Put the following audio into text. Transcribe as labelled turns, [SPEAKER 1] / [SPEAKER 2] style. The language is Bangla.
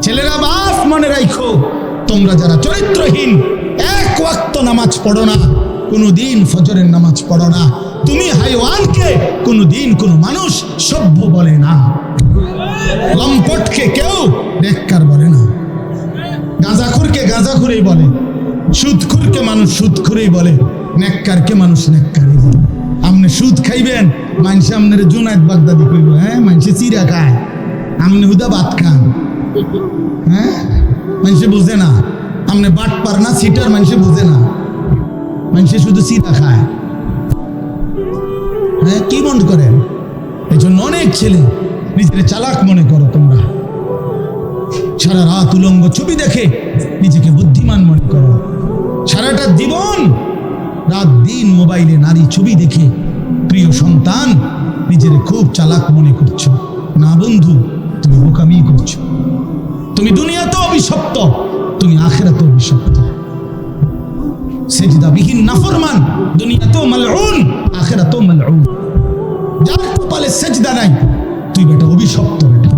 [SPEAKER 1] ছেলেরা বাপ মনে রাখো, তোমরা যারা চরিত্রহীন, এক ওয়াক্ত নামাজ পড়ো না, কোনোদিন ফজরের নামাজ পড়ো না, তুমি হাইওয়ানকে কোনোদিন কোনো মানুষ সভ্য বলে না, লম্পটকে কেউ নেককার বলে না, গাঁজাখুরকে গাঁজাখুরেই বলে, সুদখুরকে মানুষ সুদখুরেই বলে, নেককারকে মানুষ নেককারই বলে। আপনি সুদ খাইবেন, মানুষে আপনার জুনায়েদ বাগদাদি কইব, হ্যাঁ মানুষে চিরা খায়, আপনি হুদা ভাত খান, হ্যাঁ মানুষে বোঝে না, আপনি বাট পার না সিটার, মানুষে বোঝে না, মানুষে শুধু চিরা খায়। হ্যাঁ কি মনে করেন? এই জন্য অনেক ছেলে নিজের চালাক মনে করো তোমরা, সারা রাত উলঙ্গ ছবি দেখে নিজেকে বুদ্ধিমান মনে করো, সারাটা জীবন রাত দিন মোবাইলে নারী ছবি দেখে প্রিয় সন্তান নিজের খুব চালাক মনে করছো। না বন্ধু, তুমি বোকামি করছো। তুমি দুনিয়াতেও অভিশপ্ত, তুমি আখিরাতেও অভিশপ্ত। সেজদাবিহীন নাফরমান দুনিয়াতেও মালউন, আখিরাতেও মালউন। যার কপালে সেজদা নাই, তুই বেটা অভিশপ্ত বেটা।